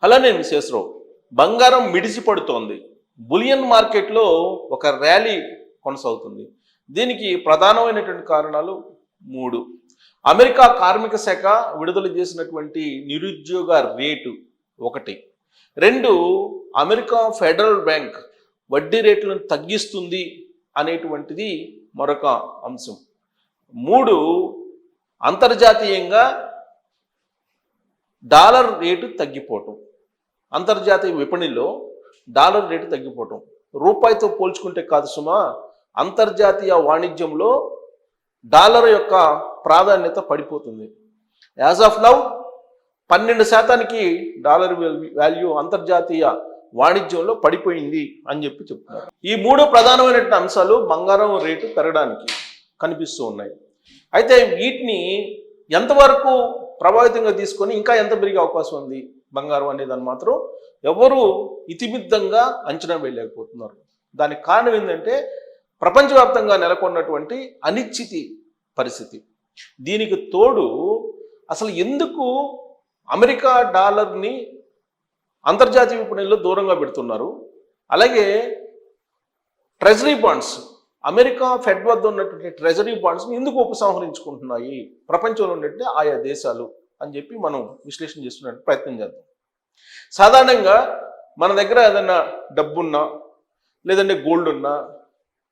అలానే శేషరావు, బంగారం మిడిసి పడుతోంది. బులియన్ మార్కెట్లో ఒక ర్యాలీ కొనసాగుతుంది. దీనికి ప్రధానమైనటువంటి కారణాలు 3. అమెరికా కార్మిక శాఖ విడుదల చేసినటువంటి నిరుద్యోగ రేటు 1. 2, అమెరికా ఫెడరల్ బ్యాంక్ వడ్డీ రేట్లను తగ్గిస్తుంది అనేటువంటిది మరొక అంశం. 3, అంతర్జాతీయంగా డాలర్ రేటు తగ్గిపోవటం. అంతర్జాతీయ విపణిలో డాలర్ రేటు తగ్గిపోవటం. రూపాయితో పోల్చుకుంటే కాదు సుమా, అంతర్జాతీయ వాణిజ్యంలో డాలర్ యొక్క ప్రాధాన్యత పడిపోతుంది. As of now 12% dollar value అంతర్జాతీయ వాణిజ్యంలో పడిపోయింది అని చెప్తున్నారు. ఈ 3 ప్రధానమైనటువంటి అంశాలు బంగారం రేటు పెరగడానికి కనిపిస్తూ ఉన్నాయి. అయితే వీటిని ఎంతవరకు ప్రభావితంగా తీసుకొని ఇంకా ఎంత పెరిగే అవకాశం ఉంది బంగారం అనేదాన్ని మాత్రం ఎవరు ఇతిమిద్దంగా అంచనా వేయలేకపోతున్నారు. దానికి కారణం ఏంటంటే ప్రపంచవ్యాప్తంగా నెలకొన్నటువంటి అనిశ్చితి పరిస్థితి. దీనికి తోడు అసలు ఎందుకు అమెరికా డాలర్ని అంతర్జాతీయ విపణిలో దూరంగా పెడుతున్నారు, అలాగే ట్రెజరీ బాండ్స్, అమెరికా ఫెడ్ వద్ద ఉన్నటువంటి ట్రెజరీ బాండ్స్ని ఎందుకు ఉపసంహరించుకుంటున్నాయి ప్రపంచంలో ఉన్నట్టు ఆయా దేశాలు అని చెప్పి మనం విశ్లేషణ చేస్తున్నట్టు ప్రయత్నం చేద్దాం. సాధారణంగా మన దగ్గర ఏదైనా డబ్బున్నా, లేదంటే గోల్డ్ ఉన్నా,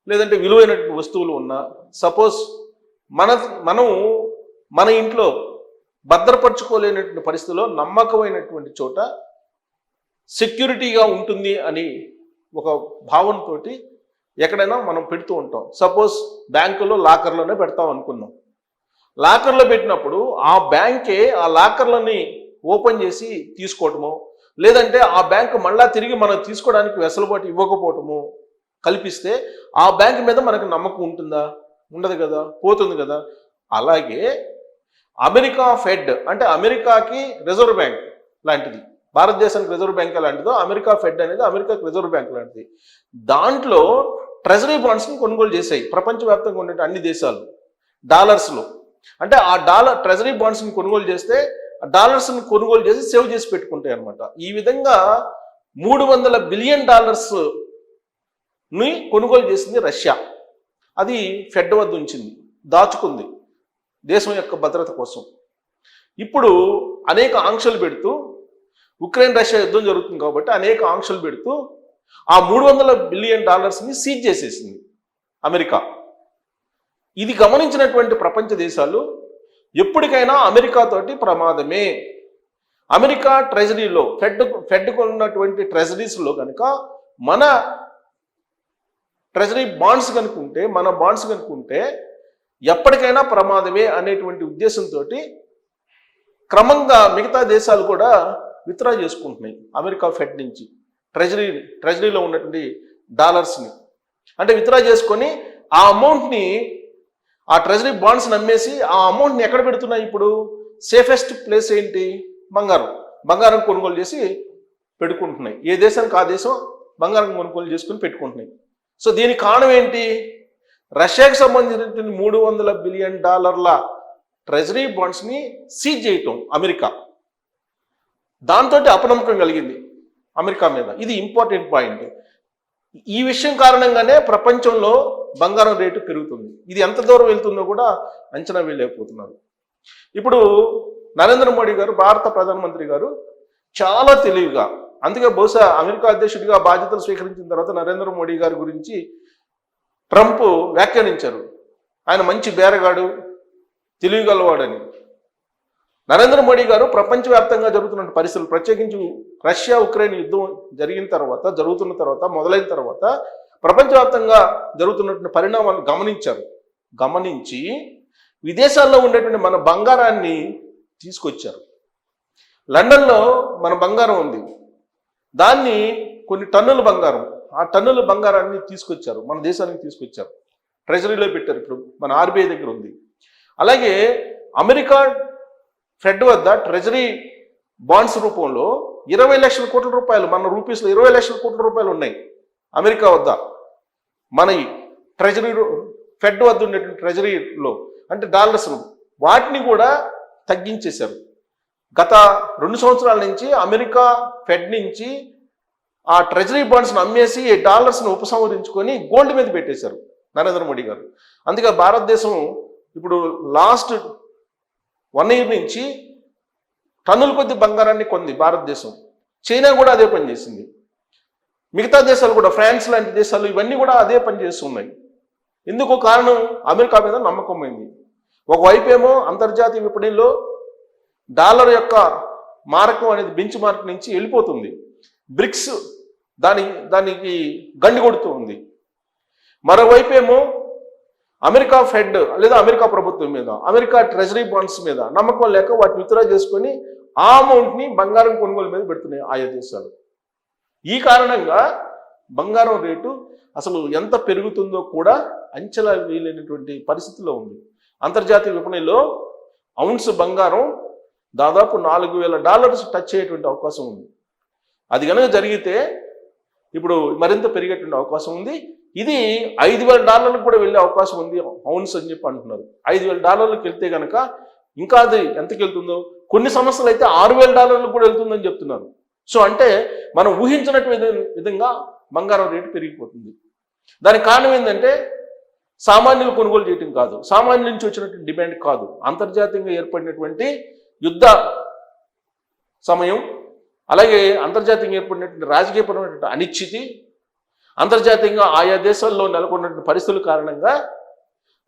లేదంటే విలువైనటువంటి వస్తువులు ఉన్నా, సపోజ్ మనం మన ఇంట్లో భద్రపరచుకోలేనటువంటి పరిస్థితిలో నమ్మకమైనటువంటి చోట సెక్యూరిటీగా ఉంటుంది అని ఒక భావనతోటి ఎక్కడైనా మనం పెడుతూ ఉంటాం. సపోజ్ బ్యాంకులో లాకర్లోనే పెడతాం అనుకున్నాం. లాకర్లో పెట్టినప్పుడు ఆ బ్యాంకే ఆ లాకర్లని ఓపెన్ చేసి తీసుకోవటము, లేదంటే ఆ బ్యాంకు మళ్ళా తిరిగి మనం తీసుకోవడానికి వెసులుబాటు ఇవ్వకపోవటము కల్పిస్తే ఆ బ్యాంక్ మీద మనకు నమ్మకం ఉంటుందా? ఉండదు కదా, పోతుంది కదా. అలాగే అమెరికా ఫెడ్ అంటే అమెరికాకి రిజర్వ్ బ్యాంక్ లాంటిది, భారతదేశానికి రిజర్వ్ బ్యాంక్ లాంటిదో అమెరికా ఫెడ్ అనేది అమెరికాకి రిజర్వ్ బ్యాంక్ లాంటిది. దాంట్లో ట్రెజరీ బాండ్స్ని కొనుగోలు చేశాయి ప్రపంచవ్యాప్తంగా ఉండే అన్ని దేశాలు డాలర్స్లో. అంటే ఆ ట్రెజరీ బాండ్స్ని కొనుగోలు చేస్తే డాలర్స్ని కొనుగోలు చేసి సేవ్ చేసి పెట్టుకుంటాయి అనమాట. ఈ విధంగా $300 బిలియన్ ని కొనుగోలు చేసింది రష్యా. అది ఫెడ్ వద్ద ఉంచింది, దాచుకుంది దేశం యొక్క భద్రత కోసం. ఇప్పుడు అనేక ఆంక్షలు పెడుతూ, ఉక్రెయిన్ రష్యా యుద్ధం జరుగుతుంది కాబట్టి అనేక ఆంక్షలు పెడుతూ ఆ $300 బిలియన్ సీజ్ చేసేసింది అమెరికా. ఇది గమనించినటువంటి ప్రపంచ దేశాలు ఎప్పటికైనా అమెరికాతోటి ప్రమాదమే. అమెరికా ట్రెజరీలో ఫెడ్కు ఉన్నటువంటి ట్రెజరీస్లో కనుక మన ట్రెజరీ బాండ్స్ కనుకుంటే, మన బాండ్స్ కనుకుంటే ఎప్పటికైనా ప్రమాదమే అనేటువంటి ఉద్దేశంతో క్రమంగా మిగతా దేశాలు కూడా విత్డ్రా చేసుకుంటున్నాయి అమెరికా ఫెడ్ నుంచి ట్రెజరీలో ఉన్నటువంటి డాలర్స్ని. అంటే విత్డ్రా చేసుకొని ఆ అమౌంట్ని, ఆ ట్రెజరీ బాండ్స్ని అమ్మేసి ఆ అమౌంట్ని ఎక్కడ పెడుతున్నాయి? ఇప్పుడు సేఫెస్ట్ ప్లేస్ ఏంటి? బంగారం కొనుగోలు చేసి పెట్టుకుంటున్నాయి. ఏ దేశానికి ఆ దేశం బంగారం కొనుగోలు చేసుకుని పెట్టుకుంటున్నాయి. సో దీనికి కారణం ఏంటి? రష్యాకి సంబంధించిన $300 బిలియన్ ట్రెజరీ బాండ్స్ని సీజ్ చేయటం అమెరికా. దాంతో అపనమ్మకం కలిగింది అమెరికా మీద. ఇది ఇంపార్టెంట్ పాయింట్. ఈ విషయం కారణంగానే ప్రపంచంలో బంగారం రేటు పెరుగుతుంది. ఇది ఎంత దూరం వెళ్తుందో కూడా అంచనా వేయలేకపోతున్నారు. ఇప్పుడు నరేంద్ర మోడీ గారు, భారత ప్రధానమంత్రి గారు చాలా తెలివిగా, అందుకే బహుశా అమెరికా అధ్యక్షుడిగా బాధ్యతలు స్వీకరించిన తర్వాత నరేంద్ర మోడీ గారి గురించి ట్రంప్ వ్యాఖ్యానించారు, ఆయన మంచి బేరగాడు, తెలివిగలవాడని. నరేంద్ర మోడీ గారు ప్రపంచవ్యాప్తంగా జరుగుతున్న పరిస్థితులు, ప్రత్యేకించి రష్యా ఉక్రెయిన్ యుద్ధం జరుగుతున్న తర్వాత మొదలైన తర్వాత ప్రపంచవ్యాప్తంగా జరుగుతున్నటువంటి పరిణామాలను గమనించి విదేశాల్లో ఉండేటువంటి మన బంగారాన్ని తీసుకొచ్చారు. లండన్లో మన బంగారం ఉంది, దాన్ని కొన్ని టన్నుల బంగారం, ఆ టన్నుల బంగారాన్ని తీసుకొచ్చారు, మన దేశానికి తీసుకొచ్చారు, ట్రెజరీలో పెట్టారు. ఇప్పుడు మన ఆర్బీఐ దగ్గర ఉంది. అలాగే అమెరికా ఫెడ్ వద్ద ట్రెజరీ బాండ్స్ రూపంలో 20 లక్షల కోట్ల రూపాయలు, మన రూపీస్లో 20 లక్షల కోట్ల రూపాయలు ఉన్నాయి అమెరికా వద్ద. మన ట్రెజరీ ఫెడ్ వద్ద ఉండేటువంటి ట్రెజరీలో అంటే డాలర్స్, వాటిని కూడా తగ్గించేశారు. గత 2 సంవత్సరాల నుంచి అమెరికా ఫెడ్ నుంచి ఆ ట్రెజరీ బాండ్స్ను అమ్మేసి డాలర్స్ను ఉపసంహరించుకొని గోల్డ్ మీద పెట్టేశారు నరేంద్ర మోడీ గారు. అందుకే భారతదేశం ఇప్పుడు లాస్ట్ 1 ఇయర్ నుంచి టన్నుల కొద్ది బంగారాన్ని కొంది భారతదేశం. చైనా కూడా అదే పని చేసింది. మిగతా దేశాలు కూడా, ఫ్రాన్స్ లాంటి దేశాలు ఇవన్నీ కూడా అదే పని చేస్తున్నాయి. ఎందుకు కారణం? అమెరికా మీద నమ్మకం అయింది. ఒకవైపు ఏమో అంతర్జాతీయ విపణిలో డాలర్ యొక్క మారకం అనేది బెంచ్ మార్క్ నుంచి వెళ్ళిపోతుంది. బ్రిక్స్ దానికి గండి కొడుతూ ఉంది. మరోవైపు ఏమో అమెరికా ఫెడ్ లేదా అమెరికా ప్రభుత్వం మీద, అమెరికా ట్రెజరీ బాండ్స్ మీద నమ్మకం లేక వాటిని విత్డ్రా చేసుకొని ఆ అమౌంట్ని బంగారం కొనుగోలు మీద పెడుతున్నాయి ఆయా దేశాలు. ఈ కారణంగా బంగారం రేటు అసలు ఎంత పెరుగుతుందో కూడా అంచనా వేయలేనటువంటి పరిస్థితిలో ఉంది. అంతర్జాతీయ విపణిలో ఔన్స్ బంగారం దాదాపు $4,000 టచ్ అయ్యేటువంటి అవకాశం ఉంది. అది కనుక జరిగితే ఇప్పుడు మరింత పెరిగేటువంటి అవకాశం ఉంది. ఇది $5,000 కూడా వెళ్ళే అవకాశం ఉంది ఔన్స్ అని చెప్పి అంటున్నారు. $5,000 వెళ్తే కనుక ఇంకా అది ఎంతకి వెళ్తుందో, కొన్ని సంవత్సరాలు అయితే $6,000 కూడా వెళ్తుందని చెప్తున్నారు. సో అంటే మనం ఊహించినటువంటి విధంగా బంగారం రేటు పెరిగిపోతుంది. దానికి కారణం ఏంటంటే సామాన్యులు కొనుగోలు చేయటం కాదు, సామాన్యుల నుంచి వచ్చినటువంటి డిమాండ్ కాదు, అంతర్జాతీయంగా ఏర్పడినటువంటి యుద్ధ సమయం, అలాగే అంతర్జాతీయంగా ఏర్పడినటువంటి రాజకీయపరమైనటువంటి అనిశ్చితి, అంతర్జాతీయంగా ఆయా దేశాల్లో నెలకొన్నటువంటి పరిస్థితుల కారణంగా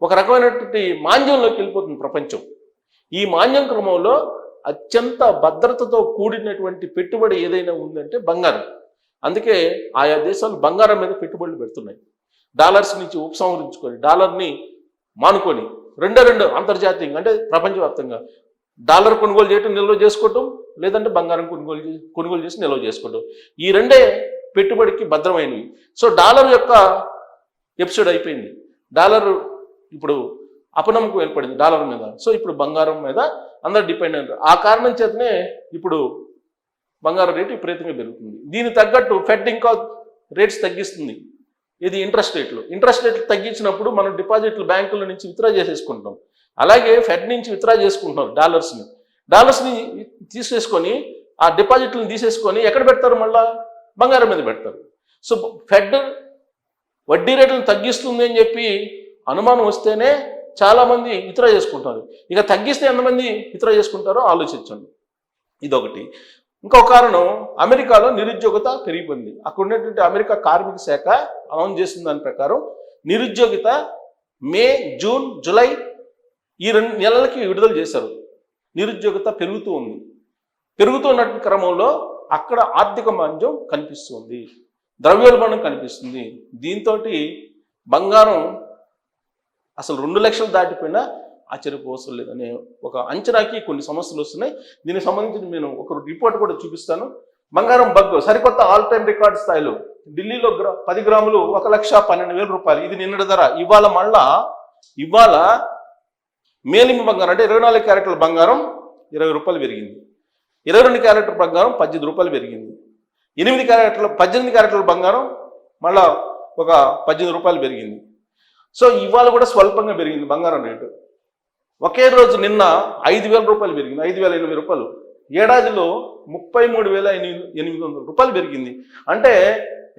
ఒక రకమైనటువంటి మాంద్యంలోకి వెళ్ళిపోతుంది ప్రపంచం. ఈ మాంద్యం క్రమంలో అత్యంత భద్రతతో కూడినటువంటి పెట్టుబడి ఏదైనా ఉందంటే బంగారం. అందుకే ఆయా దేశాలు బంగారం మీద పెట్టుబడులు పెడుతున్నాయి. డాలర్స్ నుంచి ఉపసంహరించుకొని, డాలర్ని మానుకొని రెండు అంతర్జాతీయంగా అంటే ప్రపంచవ్యాప్తంగా డాలర్ కొనుగోలు చేయటం, నిల్వ చేసుకోవటం, లేదంటే బంగారం కొనుగోలు చేసి నిల్వ చేసుకోవటం, ఈ రెండే పెట్టుబడికి భద్రమైనవి. సో డాలర్ యొక్క ఎపిసోడ్ అయిపోయింది. డాలర్ ఇప్పుడు అపనమ్మకం ఏర్పడింది డాలర్ మీద. సో ఇప్పుడు బంగారం మీద అందరు డిపెండ్ అయ్యారు. ఆ కారణం చేతనే ఇప్పుడు బంగారం రేటు విపరీతంగా పెరుగుతుంది. దీనికి తగ్గట్టు ఫెడ్ ఇంకా రేట్స్ తగ్గిస్తుంది. ఇది ఇంట్రెస్ట్ రేట్లు తగ్గించినప్పుడు మనం డిపాజిట్లు బ్యాంకుల నుంచి విత్డ్రా చేసేసుకుంటాం. అలాగే ఫెడ్ నుంచి విత్డ్రా చేసుకుంటున్నారు డాలర్స్ని తీసేసుకొని ఆ డిపాజిట్లను తీసేసుకొని ఎక్కడ పెడతారు? మళ్ళా బంగారం మీద పెడతారు. సో ఫెడ్ వడ్డీ రేట్లను తగ్గిస్తుంది అని చెప్పి అనుమానం వస్తేనే చాలామంది విత్డ్రా చేసుకుంటారు. ఇక తగ్గిస్తే ఎంతమంది విత్డ్రా చేసుకుంటారో ఆలోచించండి. ఇదొకటి. ఇంకో కారణం, అమెరికాలో నిరుద్యోగత పెరిగిపోయింది. అక్కడ ఉన్నటువంటి అమెరికా కార్మిక శాఖ అనౌన్స్ చేసిన దాని ప్రకారం నిరుద్యోగిత మే, జూన్, జూలై ఈ 2 నెలలకి విడుదల చేశారు. నిరుద్యోగత పెరుగుతూ ఉంది. పెరుగుతున్నటువంటి క్రమంలో అక్కడ ఆర్థిక మాంద్యం కనిపిస్తుంది, ద్రవ్యోల్బణం కనిపిస్తుంది. దీంతో బంగారం అసలు 2 లక్షలు దాటిపోయినా ఆశ్చర్యపోవసం లేదనే ఒక అంచనాకి కొన్ని సమస్యలు వస్తున్నాయి. దీనికి సంబంధించి నేను ఒక రిపోర్ట్ కూడా చూపిస్తాను. బంగారం సరికొత్త ఆల్ టైమ్ రికార్డ్ స్థాయిలో ఢిల్లీలో 10 గ్రాములు ₹1,12,000. ఇది నిన్నటి ధర. ఇవాళ మేలిమి బంగారం అంటే 24 క్యారెట్ల బంగారం ₹20 పెరిగింది. 22 క్యారెట్ల బంగారం ₹18 పెరిగింది. 18 క్యారెట్ల బంగారం మళ్ళా ఒక ₹18 పెరిగింది. సో ఇవాళ కూడా స్వల్పంగా పెరిగింది బంగారం రేటు. ఒకే రోజు నిన్న ₹5,000 పెరిగింది, ₹5,080. ఏడాదిలో ₹33,800 పెరిగింది. అంటే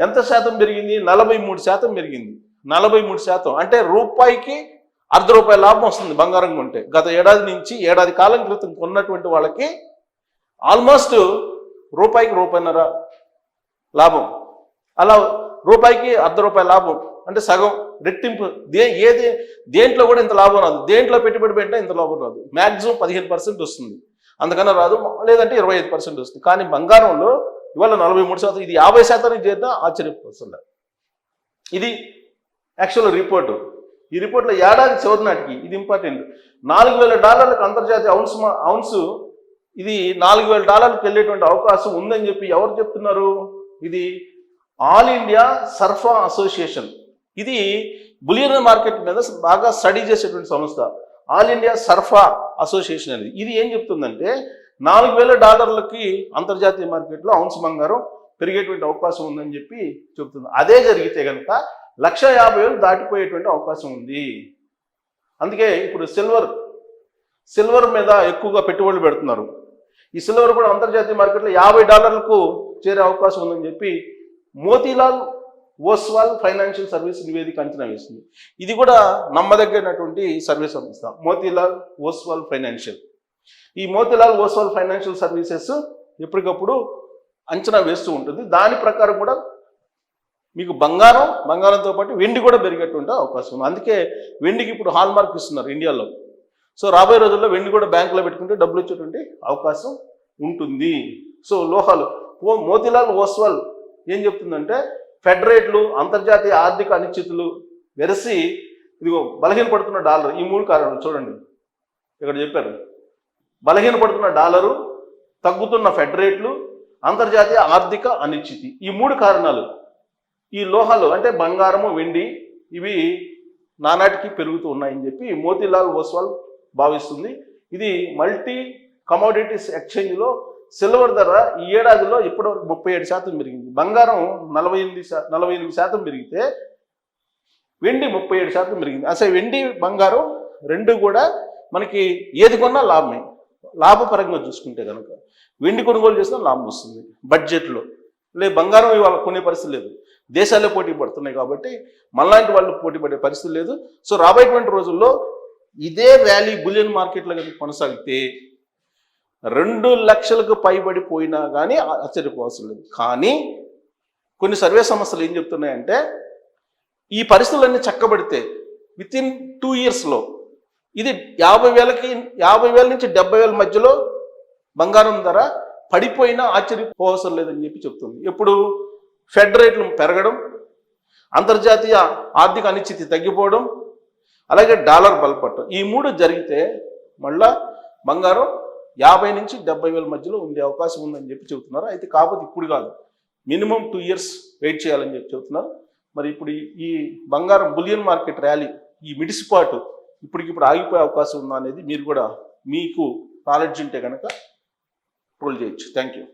ఎంత శాతం పెరిగింది? 43% పెరిగింది. 43% అంటే రూపాయికి ₹0.5 లాభం వస్తుంది బంగారం కొంటే. గత ఏడాది నుంచి ఏడాది కాలం క్రితం కొన్నటువంటి వాళ్ళకి ఆల్మోస్ట్ రూపాయికి ₹1.5 లాభం. అలా రూపాయికి ₹0.5 లాభం అంటే సగం, రెట్టింపు. దేంట్లో కూడా ఇంత లాభం రాదు. దేంట్లో పెట్టుబడి పెట్టినా ఇంత లాభం రాదు. మ్యాక్సిమం 15% వస్తుంది, అందుకన్నా రాదు. లేదంటే 25% వస్తుంది. కానీ బంగారంలో ఇవాళ 43%, ఇది 50% చేరినా ఆశ్చర్యపోతుంది. ఇది యాక్చువల్ రిపోర్టు. ఈ రిపోర్ట్లో ఏడాది చివరి నాటికి, ఇది ఇంపార్టెంట్, $4,000 అంతర్జాతీయ ఔన్స్ ఇది $4,000 వెళ్ళేటువంటి అవకాశం ఉందని చెప్పి ఎవరు చెప్తున్నారు? ఇది ఆల్ ఇండియా సర్ఫా అసోసియేషన్. ఇది బులియన్ మార్కెట్ మీద బాగా స్టడీ చేసేటువంటి సంస్థ. ఆల్ ఇండియా సర్ఫా అసోసియేషన్ అనేది ఇది ఏం చెప్తుందంటే $4,000 అంతర్జాతీయ మార్కెట్లో ఔన్స్ బంగారం పెరిగేటువంటి అవకాశం ఉందని చెప్పి చెప్తుంది. అదే జరిగితే కనుక 1,50,000 దాటిపోయేటువంటి అవకాశం ఉంది. అందుకే ఇప్పుడు సిల్వర్ మీద ఎక్కువగా పెట్టుబడులు పెడుతున్నారు. ఈ సిల్వర్ కూడా అంతర్జాతీయ మార్కెట్లో $50 చేరే అవకాశం ఉందని చెప్పి మోతీలాల్ ఓస్వాల్ ఫైనాన్షియల్ సర్వీస్ నివేదిక అంచనా వేసింది. ఇది కూడా నమ్మదగినటువంటి సర్వీస్ సంస్థ మోతీలాల్ ఓస్వాల్ ఫైనాన్షియల్. ఈ మోతీలాల్ ఓస్వాల్ ఫైనాన్షియల్ సర్వీసెస్ ఎప్పటికప్పుడు అంచనా వేస్తూ ఉంటుంది. దాని ప్రకారం కూడా మీకు బంగారంతో పాటు వెండి కూడా పెరిగేటువంటి అవకాశం ఉంది. అందుకే వెండికి ఇప్పుడు హాల్ మార్క్ ఇస్తున్నారు ఇండియాలో. సో రాబోయే రోజుల్లో వెండి కూడా బ్యాంకులో పెట్టుకుంటే డబ్బులు వచ్చేటువంటి అవకాశం ఉంటుంది. సో లోహాలు మోతీలాల్ ఓస్వాల్ ఏం చెప్తుందంటే ఫెడ్ రేట్లు, అంతర్జాతీయ ఆర్థిక అనిశ్చితులు వెరసి ఇదిగో బలహీనపడుతున్న డాలర్, ఈ 3 కారణాలు చూడండి ఇక్కడ చెప్పారు. బలహీనపడుతున్న డాలరు, తగ్గుతున్న ఫెడ్ రేట్లు, అంతర్జాతీయ ఆర్థిక అనిశ్చితి, ఈ 3 కారణాలు ఈ లోహాలు అంటే బంగారము, వెండి ఇవి నానాటికి పెరుగుతూ ఉన్నాయని చెప్పి మోతీలాల్ ఓస్వాల్ భావిస్తుంది. ఇది మల్టీ కమోడిటీస్ ఎక్స్చేంజ్లో సిల్వర్ ధర ఈ ఏడాదిలో ఇప్పటివరకు 37% పెరిగింది. బంగారం 48% పెరిగితే వెండి 37% పెరిగింది. అసలు వెండి బంగారం రెండు కూడా మనకి ఏది కొన్నా లాభమే. లాభపరంగా చూసుకుంటే కనుక వెండి కొనుగోలు చేసినా లాభం వస్తుంది బడ్జెట్లో. బంగారం ఇవాళ కొనే పరిస్థితి లేదు, దేశాలే పోటీ పడుతున్నాయి కాబట్టి మనలాంటి వాళ్ళు పోటీ పడే పరిస్థితి లేదు. సో రాబోయేటువంటి రోజుల్లో ఇదే ర్యాలీ బులియన్ మార్కెట్లో కనుక కొనసాగితే 2 లక్షలకు పైబడిపోయినా కానీ ఆశ్చర్యపోవాల్సిన లేదు. కానీ కొన్ని సర్వే సంస్థలు ఏం చెప్తున్నాయంటే ఈ పరిస్థితులన్నీ చక్కబడితే వితిన్ 2 ఇయర్స్లో ఇది 50,000 నుంచి 70,000 మధ్యలో బంగారం ధర పడిపోయినా ఆశ్చర్యపోవసరం లేదని చెప్పి చెప్తుంది. ఇప్పుడు ఫెడ్ రేట్లు పెరగడం, అంతర్జాతీయ ఆర్థిక అనిశ్చితి తగ్గిపోవడం, అలాగే డాలర్ బలపడటం, ఈ 3 జరిగితే మళ్ళా బంగారం 50,000 నుంచి 70,000 మధ్యలో ఉండే అవకాశం ఉందని చెప్పి చెబుతున్నారు. అయితే కాకపోతే ఇప్పుడు కాదు, మినిమం 2 ఇయర్స్ వెయిట్ చేయాలని చెప్పి చెబుతున్నారు. మరి ఇప్పుడు ఈ బంగారం బులియన్ మార్కెట్ ర్యాలీ ఈ మిడిసిపాటు ఇప్పటికిప్పుడు ఆగిపోయే అవకాశం ఉందా అనేది మీరు కూడా మీకు నాలెడ్జ్ ఉంటే కనుక ట్రోల్ చేయొచ్చు. Thank you.